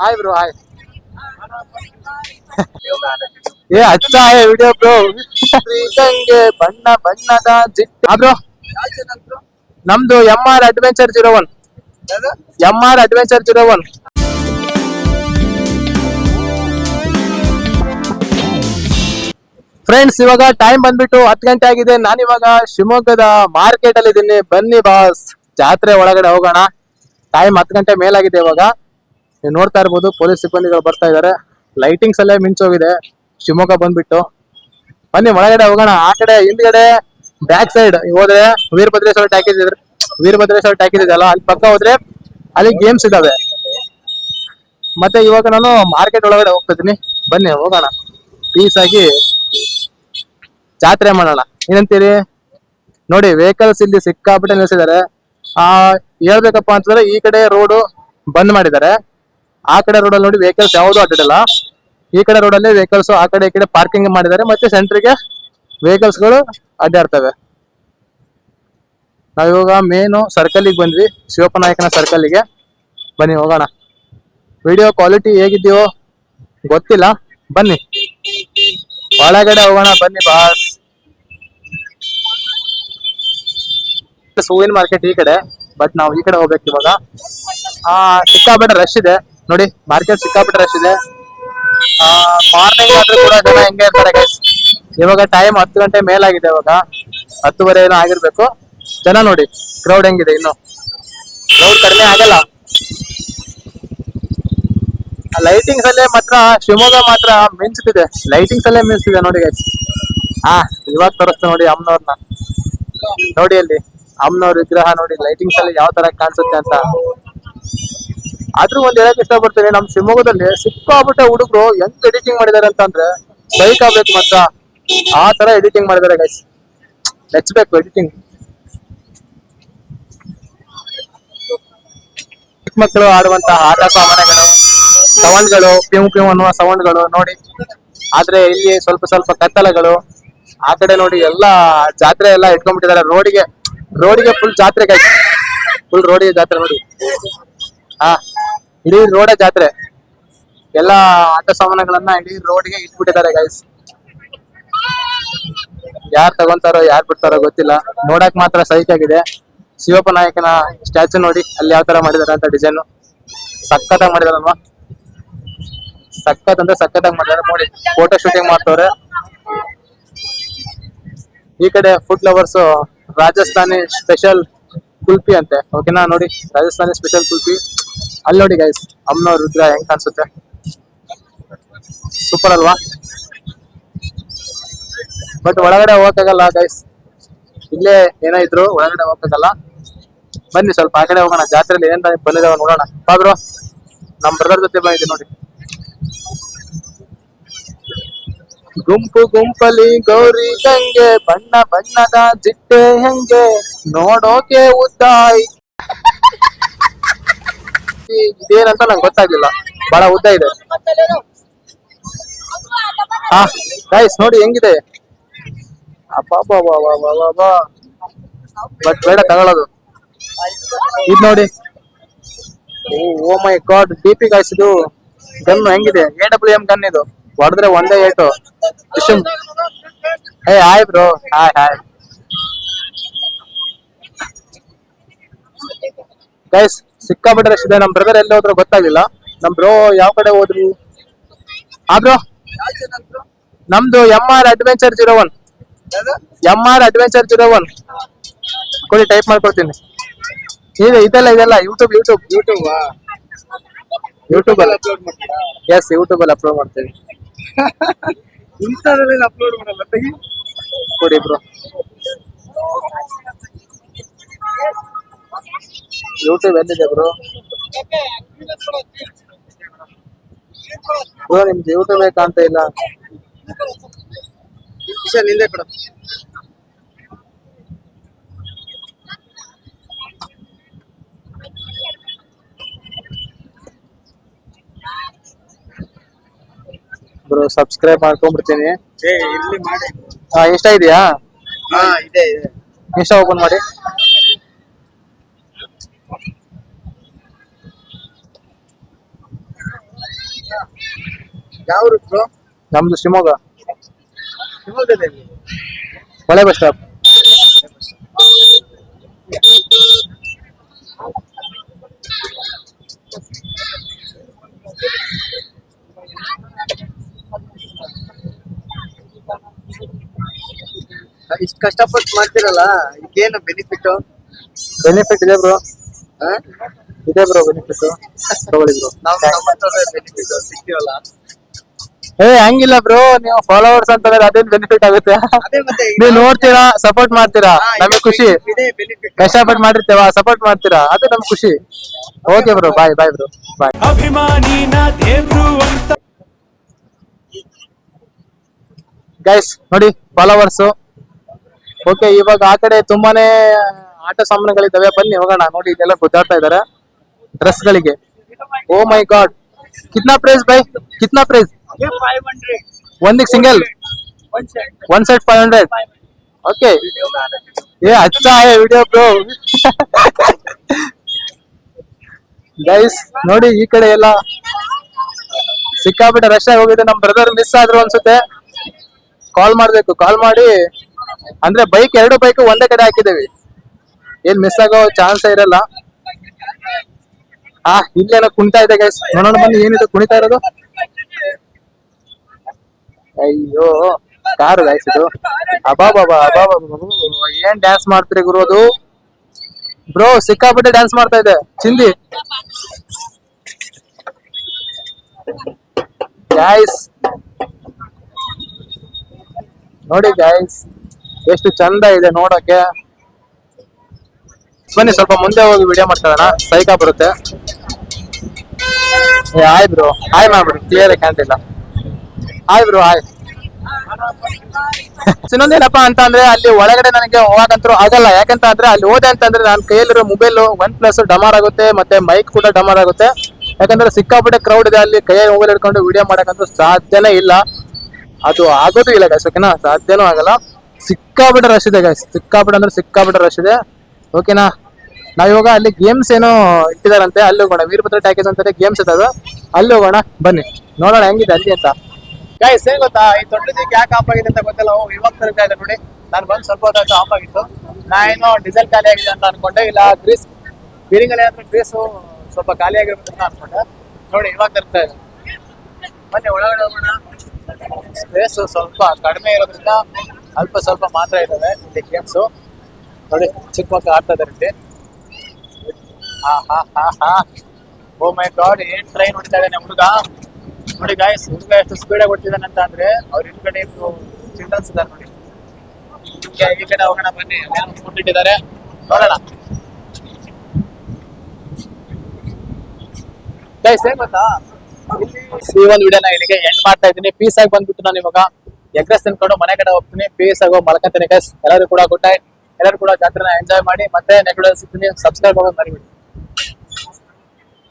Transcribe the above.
Hi bro hi ये अच्छा है वीडियो ब्रो ಶ್ರೀಗಂಗೆ ಬಣ್ಣ ಬಣ್ಣದ ಜಿಟ್ಟ ಬ್ರೋ ನಮ್ದು MR adventure 01 MR adventure 01 friends ಇವಾಗ ಟೈಮ್ ಬಂದ್ಬಿಟ್ಟು 10 ಗಂಟೆ ಆಗಿದೆ. ನಾನಿವಾಗ ಶಿವಮೊಗ್ಗದ ಮಾರ್ಕೆಟ್ ಅಲ್ಲಿ ಇದ್ದೀನಿ. ಬನ್ನಿ ಬಾಸ್ ಜಾತ್ರೆ ಒಳಗಡೆ ಹೋಗೋಣ. ಟೈಮ್ 10 ಗಂಟೆ ಮೇಲಾಗಿದೆ. ಇವಾಗ ನೀವು ನೋಡ್ತಾ ಇರ್ಬೋದು ಪೊಲೀಸ್ ಸಿಬ್ಬಂದಿಗಳು ಬರ್ತಾ ಇದಾರೆ. ಲೈಟಿಂಗ್ಸ್ ಅಲ್ಲೇ ಮಿಂಚೋಗಿದೆ ಶಿವಮೊಗ್ಗ ಬಂದ್ಬಿಟ್ಟು. ಬನ್ನಿ ಒಳಗಡೆ ಹೋಗೋಣ. ಆ ಕಡೆ ಹಿಂದ್ಗಡೆ ಬ್ಯಾಕ್ ಸೈಡ್ ಹೋದ್ರೆ ವೀರಭದ್ರೇಶ್ವರ ಟ್ಯಾಕೇಜ್ ಇದೆಯಲ್ಲ, ಅಲ್ಲಿ ಪಕ್ಕ ಹೋದ್ರೆ ಅಲ್ಲಿ ಗೇಮ್ಸ್ ಇದಾವೆ. ಮತ್ತೆ ಇವಾಗ ನಾನು ಮಾರ್ಕೆಟ್ ಒಳಗಡೆ ಹೋಗ್ತಾ ಇದೀನಿ. ಬನ್ನಿ ಹೋಗೋಣ, ಪೀಸ್ ಆಗಿ ಜಾತ್ರೆ ಮಾಡೋಣ. ಏನಂತೀರಿ? ನೋಡಿ ವೆಹಿಕಲ್ಸ್ ಇಲ್ಲಿ ಸಿಕ್ಕಾಪಟ್ಟೆ ನಿಲ್ಸಿದ್ದಾರೆ. ಹೇಳ್ಬೇಕಪ್ಪ ಅಂತಂದ್ರೆ ಈ ಕಡೆ ರೋಡ್ ಬಂದ್ ಮಾಡಿದ್ದಾರೆ. ಆ ಕಡೆ ರೋಡಲ್ಲಿ ನೋಡಿ ವೆಹಿಕಲ್ಸ್ ಯಾವುದು ಅಡ್ಡಿಲ್ಲ. ಈ ಕಡೆ ರೋಡಲ್ಲಿ ವೆಹಿಕಲ್ಸ್ ಆ ಕಡೆ ಈ ಕಡೆ ಪಾರ್ಕಿಂಗ್ ಮಾಡಿದ್ದಾರೆ. ಮತ್ತೆ ಸೆಂಟ್ರಿಗೆ ವೆಹಿಕಲ್ಸ್ ಗಳು ಅಡ್ಡಾಡ್ತವೆ. ನಾವಿವಾಗ ಮೇನು ಸರ್ಕಲ್ಗೆ ಬಂದ್ವಿ, ಶಿವಪ್ಪ ನಾಯಕನ ಸರ್ಕಲ್ಗೆ. ಬನ್ನಿ ಹೋಗೋಣ. ವಿಡಿಯೋ ಕ್ವಾಲಿಟಿ ಹೇಗಿದೆಯೋ ಗೊತ್ತಿಲ್ಲ, ಬನ್ನಿ ಒಳಗಡೆ ಹೋಗೋಣ. ಬನ್ನಿ ಬಾಸ್. ಹೂವಿನ ಮಾರ್ಕೆಟ್ ಈ ಕಡೆ, ಬಟ್ ನಾವು ಈ ಕಡೆ ಹೋಗ್ಬೇಕು ಇವಾಗ. ಸಿಕ್ಕಾಪಟ್ಟೆ ರಶ್ ಇದೆ ನೋಡಿ, ಮಾರ್ಕೆಟ್ ಸಿಕ್ಕಾಪಟ್ಟೆ ರಶ್ ಇದೆ. ಮಾರ್ನಿಂಗ್ ಆದ್ರೂ ಕೂಡ ಜನ ಹೆಂಗೆ ಇರ್ತಾರೆ ಗೈಸ್. ಇವಾಗ ಟೈಮ್ 10 ಗಂಟೆ ಮೇಲಾಗಿದೆ. ಇವಾಗ 10:30 ಏನೋ ಆಗಿರ್ಬೇಕು. ಜನ ನೋಡಿ ಕ್ರೌಡ್ ಹೆಂಗಿದೆ. ಇನ್ನು ಕ್ರೌಡ್ ಕಡಿಮೆ ಆಗಲ್ಲ. ಲೈಟಿಂಗ್ಸ್ ಅಲ್ಲೇ ಮಾತ್ರ ಶಿವಮೊಗ್ಗ ಮಾತ್ರ ಮಿಂಚ್ತಿದೆ. ಲೈಟಿಂಗ್ಸ್ ಅಲ್ಲೇ ಮಿಂಚ್ತಿದೆ ನೋಡಿ ಗೈಸ್. ಇವಾಗ ತೋರಿಸ್ತಾ ನೋಡಿ ಅಮ್ಮನವ್ರನ್ನ. ನೋಡಿ ಅಲ್ಲಿ ಅಮ್ಮನವ್ರ ವಿಗ್ರಹ ನೋಡಿ, ಲೈಟಿಂಗ್ಸ್ ಅಲ್ಲಿ ಯಾವ ತರ ಕಾಣಿಸುತ್ತೆ ಅಂತ. ಆದ್ರೂ ಒಂದ್ ಹೇಳಕ್ ಇಷ್ಟಪಡ್ತೀನಿ, ನಮ್ ಶಿವಮೊಗ್ಗದಲ್ಲಿ ಸಿಕ್ಕಾಬಿಟ್ಟೆ ಹುಡುಗರು ಹೆಂಗ್ ಎಡಿಟಿಂಗ್ ಮಾಡಿದಾರೆ ಅಂತಂದ್ರೆ ಸೈಕ್ ಆಗ್ಬೇಕು ಮಾತ್ರ. ಆ ತರ ಎಡಿಟಿಂಗ್ ಮಾಡಿದಾರೆ ಗೈಸ್, ಮೆಚ್ಚಬೇಕು ಎಡಿಟಿಂಗ್. ಚಿಕ್ಕ ಮಕ್ಕಳು ಆಡುವಂತ ಆಟ ಸಾಮಾನುಗಳು, ಸೌಂಡ್ಗಳು, ಪ್ಯೂ ಅನ್ನುವ ಸೌಂಡ್ಗಳು ನೋಡಿ. ಆದ್ರೆ ಇಲ್ಲಿ ಸ್ವಲ್ಪ ಸ್ವಲ್ಪ ಕತ್ತಲಗಳು. ಆ ಕಡೆ ನೋಡಿ ಎಲ್ಲಾ ಜಾತ್ರೆ ಎಲ್ಲ ಇಟ್ಕೊಂಡ್ಬಿಟ್ಟಿದ್ದಾರೆ ರೋಡಿಗೆ ಫುಲ್ ಜಾತ್ರೆ ಗೈಸ್. ಫುಲ್ ರೋಡಿಗೆ ಜಾತ್ರೆ ನೋಡಿ. ಇಡೀ ರೋಡ ಜಾತ್ರೆ. ಎಲ್ಲಾ ಆಟ ಸಾಮಾನುಗಳನ್ನ ಇಡೀ ರೋಡ್ಗೆ ಇಟ್ಬಿಟ್ಟಿದ್ದಾರೆ ಗೈಸ್. ಯಾರ್ ತಗೊಂತಾರೋ ಯಾರ್ ಬಿಡ್ತಾರೋ ಗೊತ್ತಿಲ್ಲ. ನೋಡಕ್ ಮಾತ್ರ ಸೈಕ್ ಆಗಿದೆ. ಶಿವಪ್ಪ ನಾಯಕನ ಸ್ಟ್ಯಾಚು ನೋಡಿ ಅಲ್ಲಿ ಯಾವ ತರ ಮಾಡಿದಾರೆ ಅಂತ. ಡಿಸೈನ್ ಸಖತ್ತಾಗಿ ಮಾಡಿದಾರಲ್ವಾ? ಸಖತ್ ಅಂದ್ರೆ ಸಖತ್ತಾಗಿ ಮಾಡಿದಾರೆ ನೋಡಿ. ಫೋಟೋ ಶೂಟಿಂಗ್ ಮಾಡ್ತವ್ರೆ. ಈ ಕಡೆ food lovers Rajasthani special kulfi ಅಂತೆ. ಓಕೆನಾ? ನೋಡಿ ರಾಜಸ್ಥಾನಿ ಸ್ಪೆಷಲ್ ಕುಲ್ಫಿ. ಅಲ್ಲಿ ನೋಡಿ ಗೈಸ್ ಅಮ್ಮನವ್ರ ವಿಗ್ರಹ ಹೆಂಗ್ ಕಾಣಿಸುತ್ತೆ, ಸೂಪರ್ ಅಲ್ವಾ? ಬಟ್ ಒಳಗಡೆ ಹೋಗಕ್ಕಾಗಲ್ಲ ಗೈಸ್. ಇಲ್ಲೇ ಏನೋ ಇದ್ರು ಒಳಗಡೆ ಹೋಗಕ್ಕಾಗಲ್ಲ. ಬನ್ನಿ ಸ್ವಲ್ಪ ಆ ಕಡೆ ಹೋಗೋಣ. ಜಾತ್ರೆಯಲ್ಲಿ ಏನ್ ಬಂದಿದಾವ ನೋಡೋಣ. ಬ್ರೋ ನಮ್ ಬ್ರದರ್ ಜೊತೆ ಬಂದಿದ್ದೀವಿ ನೋಡಿ. ಗುಂಪು ಗುಂಪಲಿ ಗೌರಿ ಗಂಗೆ, ಬಣ್ಣ ಬಣ್ಣದ ಜಿಟ್ಟೆ ಹೆಂಗೆ ನೋಡೋಕೆ ಉದ್ದಾಯಿ. ಇದೇನಂತ ನಂಗೆ ಗೊತ್ತಾಗ್ಲಿಲ್ಲ, ಬಹಳ ಉದ್ದ ಇದೆ. ಗೈಸ್ ನೋಡಿ ಹೆಂಗಿದೆ. ಬಟ್ ಬೇಡ ತಗೊಳ್ಳೋದು. ಇದ್ ನೋಡಿ, ಓ ಮೈ ಗಾಡ್, DP ಗೈಸ್. ಇದು ಗನ್ ಹೆಂಗಿದೆ, AWM ಗನ್. ಇದು ಹೊಡೆದ್ರೆ ಒಂದೇ ಏಟು. Hi bro, hi guys. ಸಿಕ್ಕಾಪಟ್ಟೆ ರಶ್ ಇದೆ. ನಮ್ ಬ್ರದರ್ ಎಲ್ಲಿ ಹೋದ್ರು ಗೊತ್ತಾಗಿಲ್ಲ. ನಮ್ ಬ್ರೋ ಯಾವ ಕಡೆ ಹೋದ್ರು? ಬ್ರೋ ನಮ್ದು MR ಅಡ್ವೆಂಚರ್ 01. MR ಅಡ್ವೆಂಚರ್ 01 ಕೊಡಿ, ಟೈಪ್ ಮಾಡ್ಕೊಡ್ತೀನಿ. ಇದೆಲ್ಲ ಯೂಟ್ಯೂಬ್ ಅಲ್ಲಿ ಅಪ್ಲೋಡ್ ಮಾಡ್ತೀರಾ? ಎಸ್, ಯೂಟ್ಯೂಬ್ ಅಲ್ಲಿ ಅಪ್ಲೋಡ್ ಮಾಡ್ತೀವಿ. ಇನ್ಸ್ಟಾದಲ್ಲಿ ಅಪ್ಲೋಡ್ ಮಾಡಲ್ಲ. ಕೊಡಿ ಬ್ರೋ. ಯೂಟ್ಯೂಬ್ ಎಲ್ಲಿದೆ ಬ್ರೋ? ನಿಮ್ದು ಯೂಟ್ಯೂಬ್ ಕಾಣ್ತಾ ಇಲ್ಲ. ನಿಂದೆ ಕೊಡ ಬ್ರೋ. ಸಬ್ಸ್ಕ್ರೈಬ್ ಮಾಡ್ಕೊಂಡ್ಬಿಡ್ತೀನಿ. ಇಲ್ಲಿ ಮಾಡಿ. ಇಷ್ಟ ಇದೆಯಾ? ಇದೆ. ಇಷ್ಟ ಓಪನ್ ಮಾಡಿ. ಯಾವ ಬ್ರೋ? ನಮ್ದು ಶಿವಮೊಗ್ಗ, ಶಿವಮೊಗ್ಗದಲ್ಲಿ ಹೊಳೆ ಬಸ್ ಸ್ಟಾಪ್. ಇಷ್ಟು ಕಷ್ಟಪಟ್ಟು ಮಾಡ್ತಿರಲ್ಲ, ಈಗೇನು ಬೆನಿಫಿಟ್? ಬೆನಿಫಿಟ್ ಇದೆ ಬ್ರೋ, ಇದೆ ಬ್ರೋ ಬೆನಿಫಿಟ್. ತಗೊಳ್ಳಿ ಬ್ರೋ. ನಾವು ಬೆನಿಫಿಟ್ ಸಿಗ್ತೀವಲ್ಲ, ಹಂಗಿಲ್ಲ ಬ್ರೋ, ನೀವು ಫಾಲೋವರ್ಸ್ ಅಂತಂದ್ರೆ ಅದೇನ್ ಬೆನಿಫಿಟ್ ಆಗುತ್ತೆ. ಅದೇ ಮತ್ತೆ ಈಗ ನೀವು ನೋಡ್ತೀರಾ, ಸಪೋರ್ಟ್ ಮಾಡ್ತೀರಾ, ನಮಗೆ ಖುಷಿ. ಇದೇ ಬೆನಿಫಿಟ್. ಕಷ್ಟಪಟ್ಟು ಮಾಡಿರ್ತೇವ, ಸಪೋರ್ಟ್ ಮಾಡ್ತೀರಾ, ಅದು ನಮ್ಗೆ ಖುಷಿ. ಓಕೆ ಬ್ರೋ, ಬಾಯ್ ಬಾಯ್ ಬ್ರೋ, ಬಾಯ್. ಅಭಿಮಾನಿನ ದೇವ್ರು ಅಂತ ಗೈಸ್ ನೋಡಿ, ಫಾಲೋವರ್ಸ್. ಓಕೆ, ಇವಾಗ ಆ ಕಡೆ ತುಂಬಾನೇ ಆಟ ಸಾಮಾನುಗಳಿದ್ದಾವೆ, ಬನ್ನಿ ಹೋಗೋಣ. ನೋಡಿ, ಇದೆಲ್ಲ ಗುದ್ದಾಡ್ತಾ ಇದಾರೆ ಡ್ರೆಸ್ ಗಳಿಗೆ. ಓ ಮೈ ಗಾಡ್, ಕಿತ್ನಾ ಪ್ರೈಸ್ ಬೈ, ಕಿತ್ನಾ ಪ್ರೈಸ್? 500 ಒಂದಿಗೆ ಸಿಂಗಲ್, ಒನ್ ಸೆಟ್ 500. ಓಕೆ, ये अच्छा है ವಿಡಿಯೋ ಬ್ರೋ. ಗೈಸ್ ನೋಡಿ, ಈ ಕಡೆ ಎಲ್ಲ ಸಿಕ್ಕಾಬಿಟ್ಟೆ ರಶ್ ಆಗಿ ಹೋಗಿದೆ. ನಮ್ ಬ್ರದರ್ ಮಿಸ್ ಆದ್ರು ಅನ್ಸುತ್ತೆ. ಕಾಲ್ ಮಾಡ್ಬೇಕು, ಕಾಲ್ ಮಾಡಿ. ಅಂದ್ರೆ ಬೈಕ್, 2 ಬೈಕ್ ಒಂದೇ ಕಡೆ ಹಾಕಿದೇವಿ, ಏನ್ ಮಿಸ್ ಆಗೋ ಚಾನ್ಸ್ ಇರಲ್ಲ. ಇಲ್ಲೇನೋ ಕುಣಿತಾ ಇದೆ ಗೈಸ್, ನೋಡೋಣ ಬನ್ನಿ ಏನಿದೆ ಕುಣಿತಾ ಇರೋದು. ಅಯ್ಯೋ, ಕಾರು ಗೈಸ್ ಇದು. ಅಬಾಬಾಬಾ, ಏನ್ ಡ್ಯಾನ್ಸ್ ಮಾಡ್ತೀರಿ ಗುರು ಅದು. ಬ್ರೋ ಸಿಕ್ಕಾಬಿಟ್ಟೆ ಡ್ಯಾನ್ಸ್ ಮಾಡ್ತಾ ಇದೆ ಚಿಂದಿ. ಗೈಸ್ ನೋಡಿ ಗೈಸ್, ಎಷ್ಟು ಚಂದ ಇದೆ ನೋಡಕ್ಕೆ. ಬನ್ನಿ ಸ್ವಲ್ಪ ಮುಂದೆ ಹೋಗಿ ವಿಡಿಯೋ ಮಾಡ್ಕೊಳ್ಳೋಣ, ಸೈಕಾ ಬರುತ್ತೆ. ಹಾಯ್ ಬ್ರೋ, ಹಾಯ್ ಮಾಡ್ಬಿಡಿ, ಕ್ಲಿಯರ್ ಕಾಣ್ತಿಲ್ಲ. Hi bro, hi. ಇನ್ನೊಂದೇನಪ್ಪಾ ಅಂತ ಅಂದ್ರೆ, ಅಲ್ಲಿ ಒಳಗಡೆ ನನಗೆ ಹೋಗಂತೂ ಆಗಲ್ಲ. ಯಾಕಂತ ಅಂದ್ರೆ ಅಲ್ಲಿ ಹೋದೆ ಅಂತಂದ್ರೆ ನನ್ನ ಕೈಯಲ್ಲಿರೋ ಮೊಬೈಲ್ OnePlus ಡಮಾರ್ ಆಗುತ್ತೆ, ಮತ್ತೆ ಮೈಕ್ ಕೂಡ ಡಮಾರ್ ಆಗುತ್ತೆ. ಯಾಕಂದ್ರೆ ಸಿಕ್ಕಾಪಟ್ಟೆ ಕ್ರೌಡ್ ಇದೆ ಅಲ್ಲಿ, ಕೈಯಲ್ಲಿ ಮೊಬೈಲ್ ಹಿಡ್ಕೊಂಡು ವಿಡಿಯೋ ಮಾಡಕ್ಕಂತೂ ಸಾಧ್ಯನೇ ಇಲ್ಲ. ಅದು ಆಗೋದು ಇಲ್ಲ ಗೈಸ್, ಓಕೆನಾ, ಸಾಧ್ಯನೂ ಆಗಲ್ಲ. ಸಿಕ್ಕಾಪಟ್ಟೆ ರಶ್ ಇದೆ ಗೈಸ್, ಸಿಕ್ಕಾಪಟ್ಟೆ ಅಂದ್ರೆ ಸಿಕ್ಕಾಪಟ್ಟೆ ರಶ್ ಇದೆ, ಓಕೆನಾ. ನಾವಿವಾಗ ಅಲ್ಲಿ ಗೇಮ್ಸ್ ಏನೋ ಇಟ್ಟಿದಾರಂತೆ, ಅಲ್ಲಿ ಹೋಗೋಣ. ವೀರಭದ್ರ ಟ್ಯಾಕೇಜ್ ಅಂತಾರೆ, ಗೇಮ್ಸ್ ಇದಾವೆ, ಅಲ್ಲಿ ಹೋಗೋಣ ಬನ್ನಿ, ನೋಡೋಣ ಹೆಂಗಿದೆ ಅಲ್ಲಿ ಅಂತ. ಗೈಸ್ ಏನ್ ಗೊತ್ತಾ, ಈ ದೊಡ್ಡದಕ್ಕೆ ಯಾಕೆ ಆಫ್ ಆಗಿದೆ ಅಂತ ಗೊತ್ತಿಲ್ಲ. ಇವಾಗ ತರ್ತಾ ಇದೆ ನೋಡಿ, ನಾನು ಬಂದು ಸ್ವಲ್ಪ ಹೊತ್ತು ಆಫ್ ಆಗಿತ್ತು. ನಾನೇನೋ ಡೀಸೆಲ್ ಖಾಲಿ ಆಗಿದೆ ಅಂತ ಅನ್ಕೊಂಡೆ, ಇಲ್ಲ ಗ್ರೀಸ್ ಬೀರಿಂಗಲ್ಲಿ ಅಂದ್ರೆ ಗ್ರೀಸು ಸ್ವಲ್ಪ ಖಾಲಿ ಆಗಿರ್ಬೇಕು ಅಂತ ಅನ್ಕೊಂಡೆ. ನೋಡಿ ಇವಾಗ ತರ್ತಾ ಇದೆ, ಬನ್ನಿ ಒಳಗಡೆ ಹೋಗೋಣ. ಸ್ಪೇಸ್ ಸ್ವಲ್ಪ ಕಡಿಮೆ ಇರೋದ್ರಿಂದ ಅಲ್ಪ ಸ್ವಲ್ಪ ಮಾತ್ರ ಇದಾವೆ ಇಲ್ಲಿ ಗೇಮ್ಸು. ನೋಡಿ ಚಿಕ್ಕ ಮಕ್ಕಳು ಆಡ್ತಾ ಇದಾರೆ ಇಲ್ಲಿ. ಓ ಮೈ ಗಾಡ್, ಏನ್ ಟ್ರೈನ್ ಹೊಡಿತಾ ಇದ್ದಾನೆ ಹುಡುಗ. ನೋಡಿ ಗಾಯ್ಸ್, ಹುಡುಗ ಎಷ್ಟು ಸ್ಪೀಡಾಗಿ ಹೊಡ್ತಿದ್ದಾನೆ ಅಂತ ಅಂದ್ರೆ, ಅವ್ರ ಹಿಂದ್ಗಡೆ ಚಿಲ್ಡ್ರನ್ಸ್ ಇದಾರೆ ನೋಡಿ. ಈ ಕಡೆ ಹೋಗೋಣ ಬನ್ನಿ, ಫುಡ್ ಇಟ್ಟಿದ್ದಾರೆ, ನೋಡೋಣ. ಗೈಸ್ ಏನ್ ಗೊತ್ತಾ, ಈ ಒಂದು ವಿಡಿಯೋನ ಇಲ್ಲಿಗೆ ಎಂಡ್ ಮಾಡ್ತಾ ಇದ್ದೀನಿ. ಪೀಸ್ ಆಗಿ ಬಂದ್ಬಿಟ್ಟು ನಾನು ಇವಾಗ ಎಗ್ ರೈಸ್ ತಿನ್ಕೊಂಡು ಮನೆ ಕಡೆ ಹೋಗ್ತೀನಿ. ಪೀಸ್ ಆಗೋ ಮಲ್ಕೊಂತೀನಿ ಗೈಸ್. ಎಲ್ಲರೂ ಕೂಡ ಗುಡ್ ನೈಟ್. ಎಲ್ಲರೂ ಕೂಡ ಜಾತ್ರೆನ ಎಂಜಾಯ್ ಮಾಡಿ, ಮತ್ತೆ ನೆಕ್ಸ್ಟ್ ವಿಡಿಯೋ ಸಿಗ್ತೀನಿ. ಸಬ್ಸ್ಕ್ರೈಬ್ ಆಗೋದು ಮರಿಬೇಡಿ.